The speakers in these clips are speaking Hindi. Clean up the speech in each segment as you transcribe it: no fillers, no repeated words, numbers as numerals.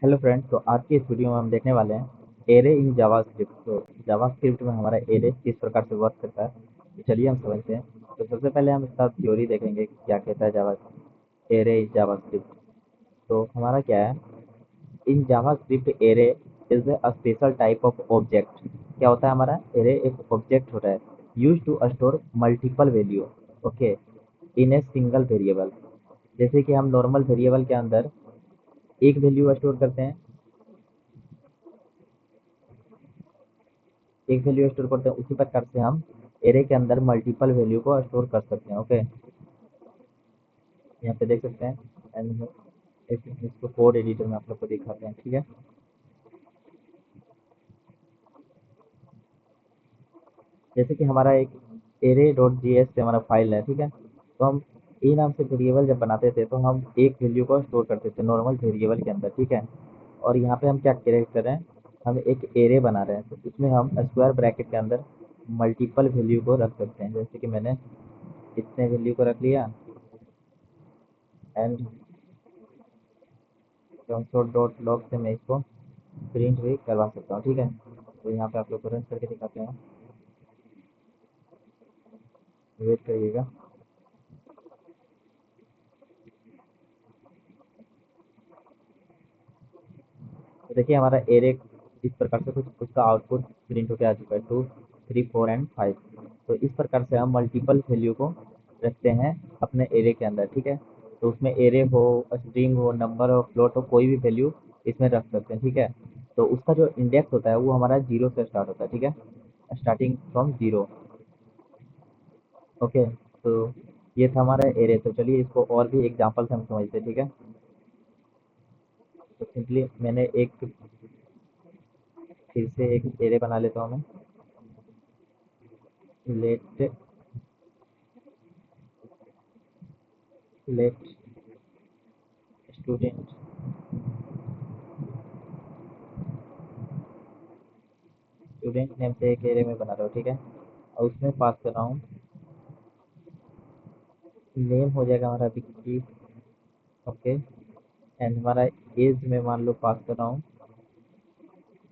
हेलो फ्रेंड्स, तो आज की इस वीडियो में हम देखने वाले हैं एरे इन जावास्क्रिप्ट। तो जावास्क्रिप्ट में हमारा एरे किस प्रकार से वर्क करता है, तो चलिए हम समझते हैं। तो सबसे पहले हम इसका थ्योरी देखेंगे कि क्या कहता है जावा एरे इन जावास्क्रिप्ट। तो हमारा क्या है, in JavaScript array is a special type of object. क्या होता है हमारा एरे? एक ऑब्जेक्ट होता है use to store multiple value, okay, in a single variable. जैसे कि हम नॉर्मल वेरिएबल के अंदर एक वैल्यू स्टोर करते हैं, एक वैल्यू स्टोर करते हैं, उसी प्रकार से हम एरे के अंदर मल्टीपल वैल्यू को स्टोर कर सकते हैं। ओके, यहाँ पे देख सकते हैं। एंड इसको कोड एडिटर में आप लोग को दिखाते हैं, ठीक है। जैसे कि हमारा एक एरे डॉट जी एस से हमारा फाइल है, ठीक है। तो हम ए नाम से वेरिएबल जब बनाते थे तो हम एक वैल्यू को स्टोर करते थे नॉर्मल वेरिएबल के अंदर, ठीक है। और यहाँ पे हम क्या क्रिएट कर रहे हैं, हम एक एरे बना रहे हैं, तो इसमें हम स्क्वायर ब्रैकेट के अंदर मल्टीपल वैल्यू को रख सकते हैं। जैसे कि मैंने इतने वैल्यू को रख लिया एंड कंसोल डॉट लॉग से मैं इसको प्रिंट भी करवा सकता हूँ, ठीक है। तो यहाँ पे आप लोग को रन करके दिखाते हैं, वेट करिएगा। तो देखिए हमारा एरे इस प्रकार से कुछ उसका आउटपुट प्रिंट होकर आ चुका है, 2 3 4 एंड 5। तो इस प्रकार से हम मल्टीपल वैल्यू को रखते हैं अपने एरे के अंदर, ठीक है। तो उसमें एरे हो, स्ट्रिंग हो, नंबर हो, फ्लोट हो, कोई भी वैल्यू इसमें रख सकते हैं, ठीक है। तो उसका जो इंडेक्स होता है वो हमारा जीरो से स्टार्ट होता है, ठीक है, स्टार्टिंग फ्रॉम जीरो। ओके, तो ये था हमारा एरे। तो चलिए इसको और भी एग्जांपल से हम समझते हैं, ठीक है। तो सिंपली मैंने एक फिर से एक एरे बना लेता हूँ मैं। Let let student student name से एक एरे में बना रहा हूँ, ठीक है। और उसमें पास कर रहा हूँ, नेम हो जाएगा हमारा विक्की, ओके। एंड हमारा एज में मान लो पास कर रहा हूँ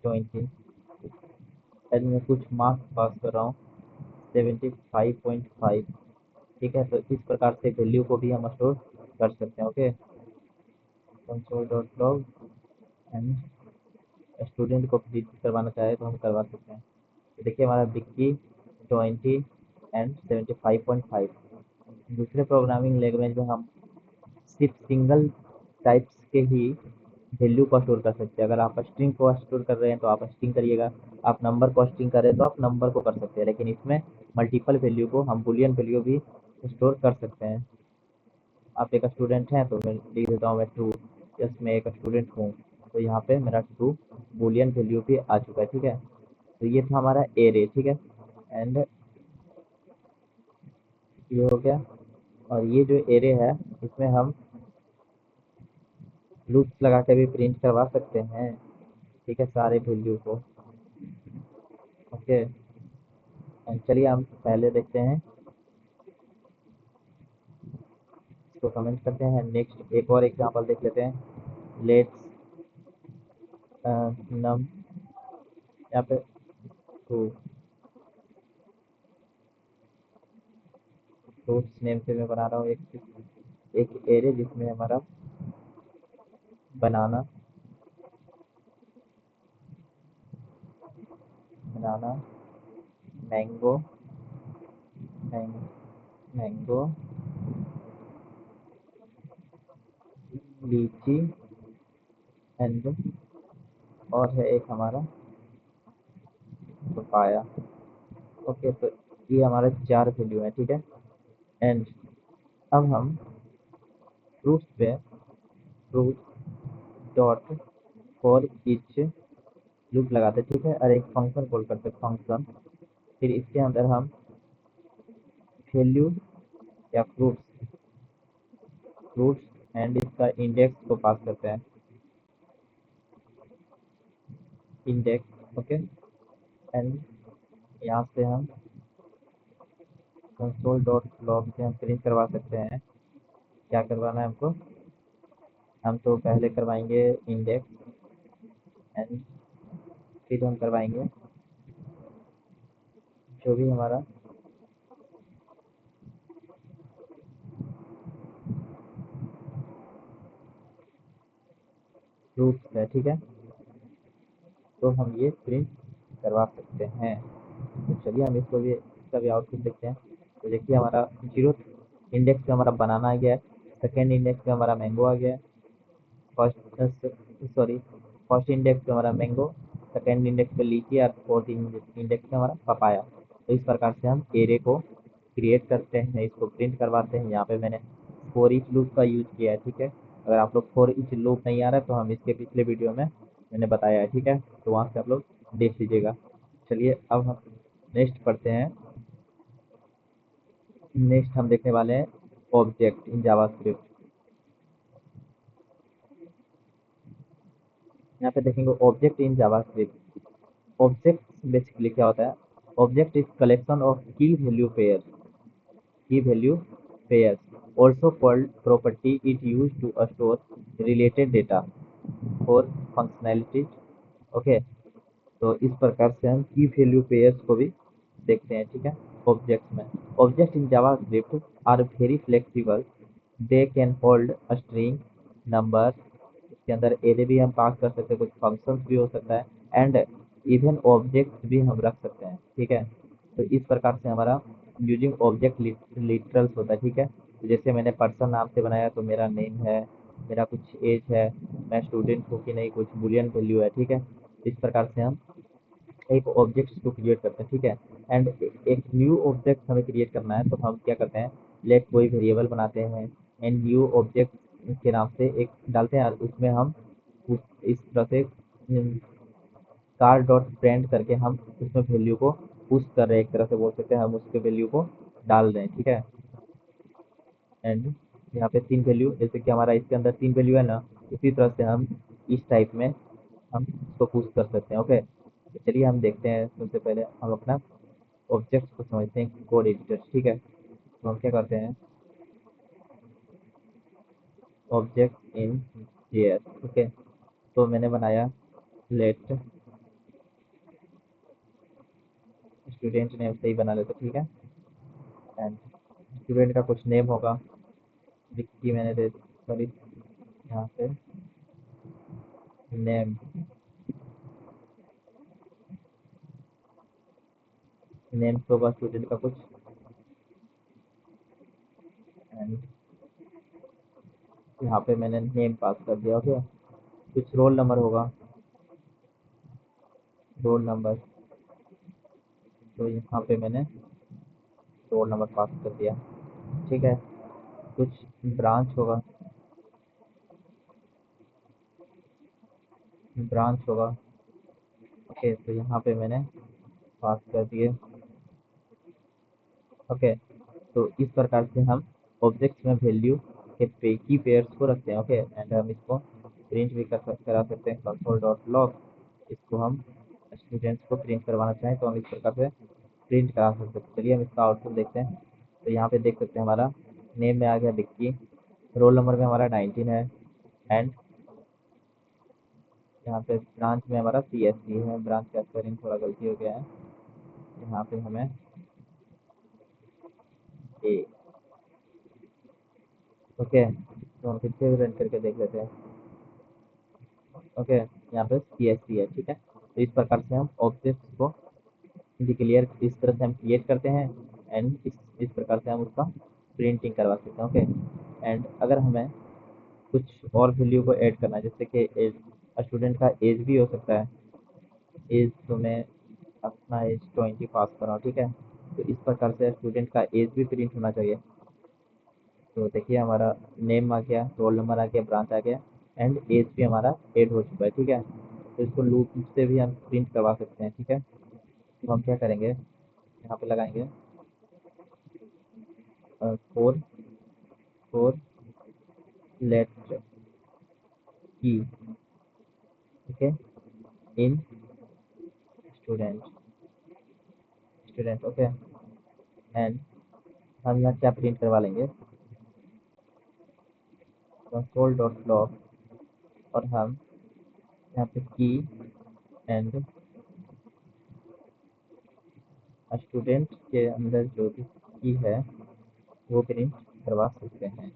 20। एंड में कुछ मार्क्स पास कर रहा हूँ 75.5, ठीक है। तो इस प्रकार से वैल्यू को भी हम स्टोर कर सकते हैं, okay. Console dot log and student को प्रिंट करवाना चाहे तो हम करवा सकते हैं। तो देखिए हमारा विक्की 20 एंड 75.5। दूसरे प्रोग्रामिंग लैंग्वेज में हम सिर्फ सिंगल टाइप्स के ही वैल्यू को स्टोर कर सकते हैं। अगर आप स्ट्रिंग को स्टोर कर रहे हैं तो आप स्ट्रिंग करिएगा, आप नंबर को स्ट्रिंग कर रहे हैं तो आप नंबर को कर सकते हैं। लेकिन इसमें मल्टीपल वैल्यू को हम बुलियन वैल्यू भी स्टोर कर सकते हैं। आप एक स्टूडेंट हैं तो मैं लिख देता हूँ मैं ट्रू, यस मैं एक स्टूडेंट हूँ। तो यहाँ पे मेरा ट्रू बुलियन वैल्यू भी आ चुका है, ठीक है। तो ये था हमारा एरे, ठीक है। एंड ये हो गया। और ये जो एरे है इसमें हम लूप्स लगा के भी प्रिंट करवा सकते हैं, ठीक है, सारे वैल्यू को, ओके। चलिए हम पहले देखते हैं, इसको कमेंट करते हैं। नेक्स्ट एक और एग्जांपल देख लेते हैं। लेट्स नम यहाँ पे टू फ्रूट्स नेम से मैं बना रहा हूँ एक एरे जिसमें हमारा बनाना बनाना मैंगो मैंगो लीची एंड और है एक हमारा पपाया, ओके। तो ये हमारे चार वैल्यू है, ठीक है। एंड अब हम फ्रूट्स पे fruit dot for each loop लगाते, ठीक है, और एक फंक्शन कॉल करते फंक्शन। फिर इसके अंदर हम वैल्यू या फ्रूट्स एंड इसका इंडेक्स को पास करते हैं, इंडेक्स, ओके। एंड यहाँ से हम कंसोल डॉट लॉग से हम प्रिंट करवा सकते हैं। क्या करवाना है हमको? हम तो पहले करवाएंगे इंडेक्स, एंड फिर हम करवाएंगे जो भी हमारा प्रूफ है, ठीक है, तो हम ये प्रिंट करवा सकते हैं। तो चलिए हम इसको भी, इसका भी आउटपुट देखते हैं। तो देखिए हमारा जीरो इंडेक्स पे हमारा बनाना आ गया है, सेकेंड इंडेक्स पे हमारा मैंगो आ गया है, फर्स्ट सॉरी फर्स्ट इंडेक्स पे हमारा मैंगो, सेकेंड इंडेक्स पे लीची और फोर्थ इंडेक्स पे हमारा पपाया। तो इस प्रकार से हम एरे को क्रिएट करते हैं, इसको प्रिंट करवाते हैं। यहाँ पे मैंने फोर ईच लूप का यूज किया है, ठीक है। अगर आप लोग फोर ईच लूप नहीं आ रहा है तो हम इसके पिछले वीडियो में मैंने बताया है, ठीक है, तो वहाँ से आप लोग देख लीजिएगा। चलिए अब हम नेक्स्ट पढ़ते हैं। नेक्स्ट हम देखने वाले हैं ऑब्जेक्ट इन जावास्क्रिप्ट। यहाँ पे देखेंगे object in JavaScript. Object basically क्या होता है? ऑब्जेक्ट इज कलेक्शन ऑफ की value pairs, also called property is used to store related data for functionality। Okay, तो इस प्रकार से हम की वैल्यू पेयर्स को भी देखते हैं, ठीक है, ऑब्जेक्ट में। Object in JavaScript are very flexible, they can hold a string number, इसके अंदर एरे भी हम पास कर सकते हैं, कुछ फंक्शंस भी हो सकता है, एंड इवन ऑब्जेक्ट भी हम रख सकते हैं, ठीक है। तो इस प्रकार से हमारा यूजिंग ऑब्जेक्ट लिटरल्स होता है, ठीक है। तो जैसे मैंने पर्सन नाम से बनाया तो मेरा नेम है, मेरा कुछ एज है, मैं स्टूडेंट हूँ कि नहीं, कुछ बुलियन वैल्यू है, ठीक है। इस प्रकार से हम एक ऑब्जेक्ट को क्रिएट करते हैं, ठीक है। एंड एक न्यू ऑब्जेक्ट हमें क्रिएट करना है तो हम क्या करते हैं, लेट कोई वेरिएबल बनाते हैं एंड न्यू ऑब्जेक्ट के नाम से एक डालते हैं और उसमें हम इस तरह से कार डॉट प्रिंट करके हम उसमें वैल्यू को पुश कर रहे हैं, एक तरह से बोल सकते हैं, हम उसके वैल्यू को डाल रहे हैं, ठीक है। एंड यहाँ पे तीन वैल्यू, जैसे कि हमारा इसके अंदर तीन वैल्यू है ना, इसी तरह से हम इस टाइप में हम इसको पुश कर सकते हैं। ओके, तो चलिए हम देखते हैं। सबसे पहले हम अपना ऑब्जेक्ट को समझते हैं कोड एडिटर, ठीक है। तो हम क्या करते हैं, ऑब्जेक्ट इन जेएस, ओके। तो मैंने बनाया लेट स्टूडेंट नेम से ही बना लेते, ठीक है। एंड स्टूडेंट का कुछ नेम होगा, विक्की मैंने दे, सॉरी, यहाँ पे नेम, नेम होगा स्टूडेंट का कुछ, एंड यहाँ पे मैंने नेम पास कर दिया, ओके। कुछ रोल नंबर होगा, रोल नंबर, तो यहाँ पे मैंने रोल नंबर पास कर दिया, ठीक है। कुछ ब्रांच होगा, ब्रांच होगा, ओके, तो यहाँ पे मैंने पास कर दिए, ओके। तो इस प्रकार से हम ऑब्जेक्ट्स में वैल्यू के की पेयर्स को रखते हैं, ओके। एंड हम इसको प्रिंट भी करा सकते हैं, कंसोल डॉट लॉग। इसको हम स्टूडेंट्स को प्रिंट करवाना चाहें तो हम इस प्रकार से प्रिंट करा सकते हैं। चलिए हम इसका आउटपुट देखते हैं। तो यहाँ पे देख सकते हैं हमारा नेम में आ गया विक्की, रोल नंबर में हमारा 19 है, एंड यहाँ पे ब्रांच में हमारा CSC है, ब्रांच का स्पेलिंग थोड़ा गलती हो गया है, यहाँ पे हमें ए, ओके। तो हम फिर से रन करके देख लेते हैं, ओके। यहाँ पे CSC है, ठीक है। तो इस प्रकार से हम ऑब्जेक्ट्स को डिक्लेयर इस तरह से हम क्रिएट करते हैं, एंड इस प्रकार से हम उसका प्रिंटिंग करवा सकते हैं, ओके। एंड अगर हमें कुछ और वैल्यू को ऐड करना है, जैसे कि एज, स्टूडेंट का एज भी हो सकता है, एज तो मैं अपना एज 20 पास कर रहा हूँ, ठीक है। तो इस प्रकार से स्टूडेंट का एज भी प्रिंट होना चाहिए। तो देखिए हमारा नेम आ गया, रोल नंबर आ गया, ब्रांच आ गया, एंड एज भी हमारा ऐड हो चुका है, ठीक है। तो इसको लूप से भी हम प्रिंट करवा सकते हैं, ठीक है। तो हम क्या करेंगे, यहाँ पे लगाएंगे फोर फोर लेट की, ठीक है, इन स्टूडेंट, स्टूडेंट, ओके। एंड हम यहाँ क्या प्रिंट करवा लेंगे, कंसोल डॉट लॉग, और हम यहाँ पे की एंड स्टूडेंट के अंदर जो भी की है वो प्रिंट करवा सकते हैं।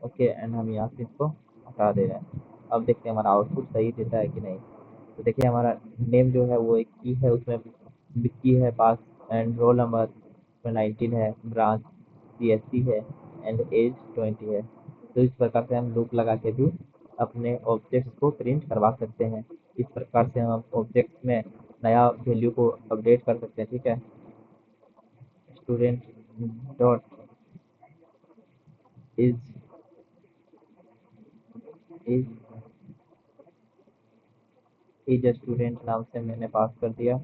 ओके, एंड हम यहाँ से इसको हटा दे रहे हैं। अब देखते हैं हमारा आउटपुट सही देता है कि नहीं। तो देखिए हमारा नेम जो है वो एक की है, उसमें की है पास, एंड रोल नंबर 19 है, ब्रांच CSC है, एंड एज 20 है। तो इस प्रकार से हम लूप लगा के भी अपने ऑब्जेक्ट्स को प्रिंट करवा सकते हैं। इस प्रकार से हम ऑब्जेक्ट में नया वैल्यू को अपडेट कर सकते हैं। ठीक है, student dot is is is student नाम से मैंने पास कर दिया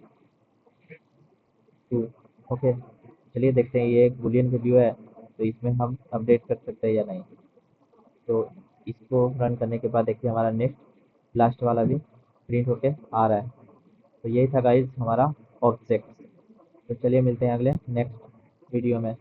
टू। ओके, चलिए देखते हैं ये एक बुलियन वैल्यू है, तो इसमें हम अपडेट कर सकते हैं या नहीं। तो इसको रन करने के बाद देखिए हमारा नेक्स्ट लास्ट वाला भी प्रिंट होके आ रहा है। तो यही था गाइज हमारा ऑब्जेक्ट। तो चलिए मिलते हैं अगले नेक्स्ट वीडियो में।